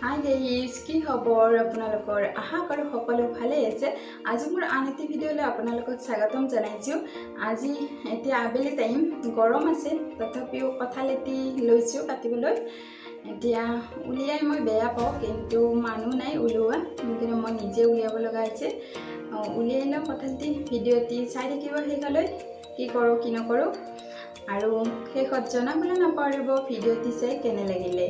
Hi guys, কি খবৰ আপোনালোকৰ? আশা কৰোঁ সকলো ভালেই আছে। আজি মোৰ আন এটা ভিডিঅ'লৈ আপোনালোকক স্বাগতম জনাইছোঁ। আজি এতিয়া আবেলি টাইম, গৰম আছে, তথাপিও কঁঠাল এটি লৈছোঁ কাটিবলৈ। এতিয়া উলিয়াই মই বেয়া পাওঁ, কিন্তু মানুহ নাই উলিওৱা, কিন্তু মই নিজে উলিয়াব লগা হৈছে। উলিয়াই লওঁ কঁঠালটি, ভিডিঅ'টি চাই থাকিব শেষলৈ, কি কৰোঁ কি নকৰোঁ, আৰু শেষত জনাবলৈ নাপাহৰিব ভিডিঅ'টি চাই কেনে লাগিলে।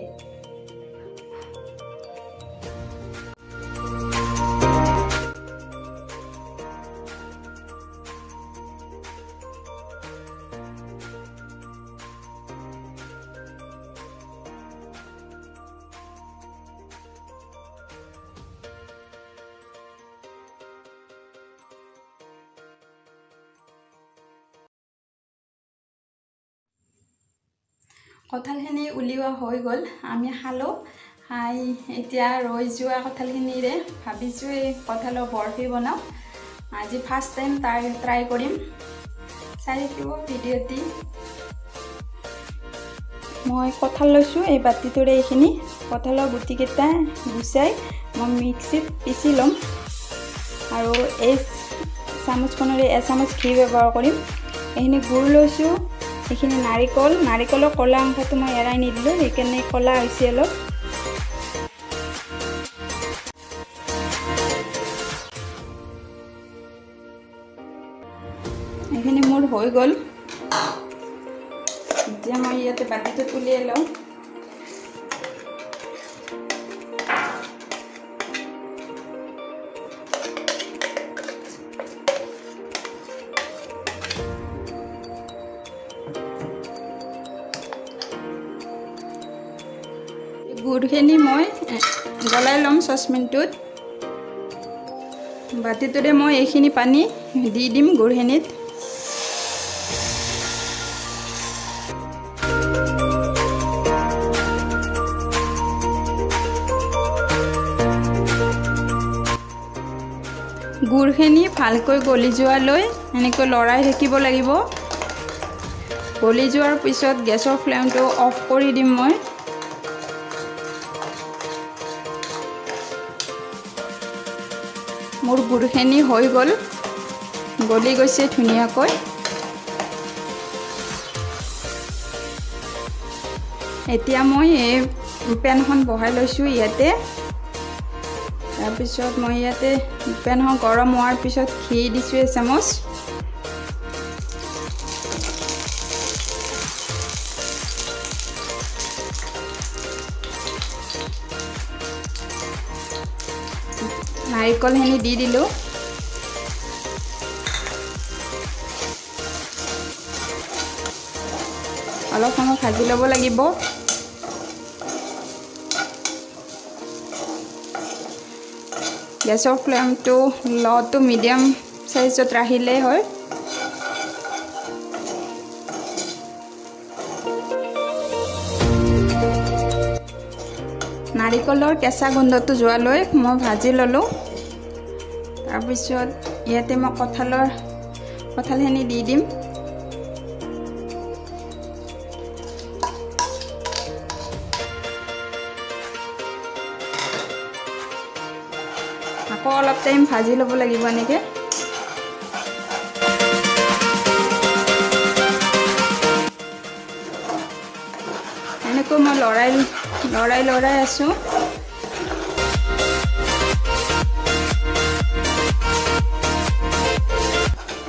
কঁঠালখিনি উলিওৱা হৈ গ'ল, আমি খালোঁ। খাই এতিয়া ৰৈ যোৱা কঁঠালখিনিৰে ভাবিছোঁ এই কঁঠালৰ বৰফি বনাওঁ। আজি ফাৰ্ষ্ট টাইম ট্ৰাই কৰিম, চাই থাকিব ভিডিঅ'টি। মই কঁঠাল লৈছোঁ, এই বাতিটোৰে এইখিনি কঁঠালৰ গুটিকেইটা গুচাই মই মিক্সিত পিচি ল'ম, আৰু এই চামুচখনেৰে এচামুচ ঘি ব্যৱহাৰ কৰিম। এইখিনি গুড় লৈছোঁ, এইখিনি নাৰিকলৰ ক'লা অংশটো মই এৰাই নিদিলোঁ, সেইকাৰণে ক'লা হৈছে অলপ। এইখিনি মোৰ হৈ গ'ল। এতিয়া মই ইয়াতে বাতিটোত উলিয়াই লওঁ। গুড়খিনি মই গলাই ল'ম চচপেনটোত। বাতিটোৰে মই এইখিনি পানী দি দিম গুড়খিনিত। গুড়খিনি ভালকৈ গলি যোৱালৈ এনেকৈ লৰাই থাকিব লাগিব। গলি যোৱাৰ পিছত গেছৰ ফ্লেমটো অফ কৰি দিম মই। মোৰ গুড়খিনি হৈ গ'ল, গলি গৈছে ধুনীয়াকৈ। এতিয়া মই এই পেনখন বহাই লৈছোঁ ইয়াতে। তাৰপিছত মই ইয়াতে পেনখন গৰম হোৱাৰ পিছত ঘি দিছোঁ এচামুচ। নাৰিকলখিনি দি দিলোঁ। অলপ সময় ভাজি ল'ব লাগিব। গেছৰ ফ্লেমটো ল' টু মিডিয়াম চাইজত ৰাখিলেই হয়। নাৰিকলৰ কেঁচা গোন্ধটো যোৱালৈ মই ভাজি ল'লোঁ। তাৰপিছত ইয়াতে মই কঁঠালখিনি দি দিম। আকৌ অলপ টাইম ভাজি ল'ব লাগিব এনেকৈ। এনেকৈ মই লৰাই আছোঁ।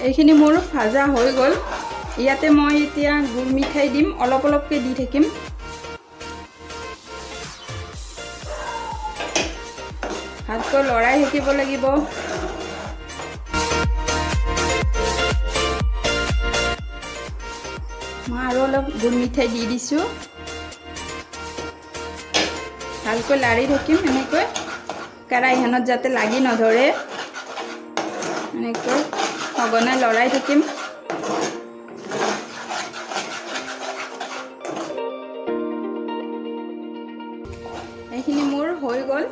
এইখিনি মোৰ ভাজা হৈ গ'ল। ইয়াতে মই এতিয়া গুড় মিঠাই দিম, অলপ অলপকৈ দি থাকিম। ভালকৈ লৰাই থাকিব লাগিব। মই আৰু অলপ গুড় মিঠাই দি দিছোঁ। ভালকৈ লাৰি থাকিম এনেকৈ, কেৰাহীখনত যাতে লাগি নধৰে। এনেকৈ সঘনাই লৰাই থাকিম। এইখিনি মোৰ হৈ গ'ল।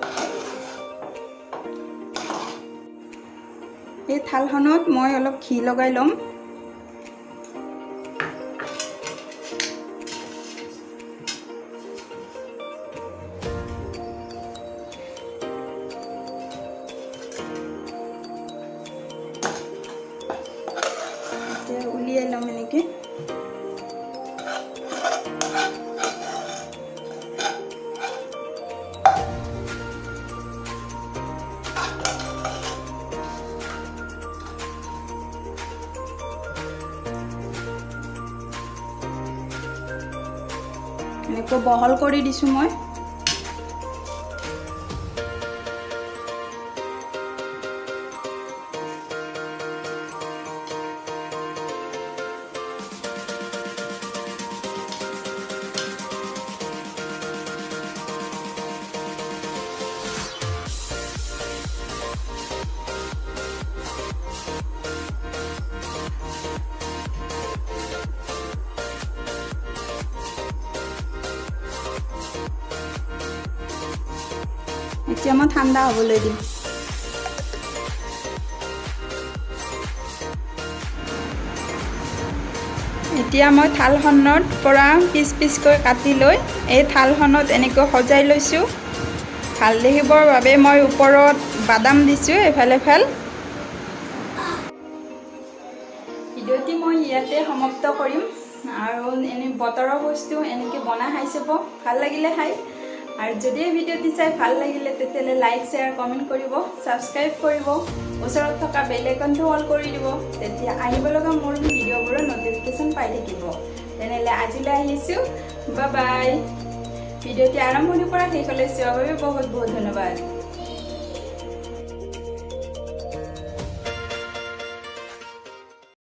এই থালখনত মই অলপ ঘি লগাই ল'ম। এনেকৈ বহল কৰি দিছোঁ মই। এতিয়া মই ঠাণ্ডা হ'বলৈ দিম। এতিয়া মই থালখনৰ পৰা পিচ পিচকৈ কাটি লৈ এই থালখনত এনেকৈ সজাই লৈছোঁ। ভাল দেখিবৰ বাবে মই ওপৰত বাদাম দিছোঁ এফাল এফাল। ভিডিঅ'টি মই ইয়াতে সমাপ্ত কৰিম। আৰু এনে বতৰৰ বস্তু এনেকৈ বনাই খাই চাব, ভাল লাগিলে খাই। আৰু যদি এই ভিডিঅ'টি চাই ভাল লাগিলে তেতিয়াহ'লে লাইক শ্বেয়াৰ কমেণ্ট কৰিব, ছাবস্ক্ৰাইব কৰিব, ওচৰত থকা বেল আইকনটো অল কৰি দিব। তেতিয়া আহিব লগা মোৰ ভিডিঅ'বোৰৰ নটিফিকেশ্যন পাই থাকিব। তেনেহ'লে আজিলৈ আহিছোঁ, বাই বাই। ভিডিঅ'টি আৰম্ভণিৰ পৰা শেষলৈ চোৱাৰ বাবে বহুত বহুত ধন্যবাদ।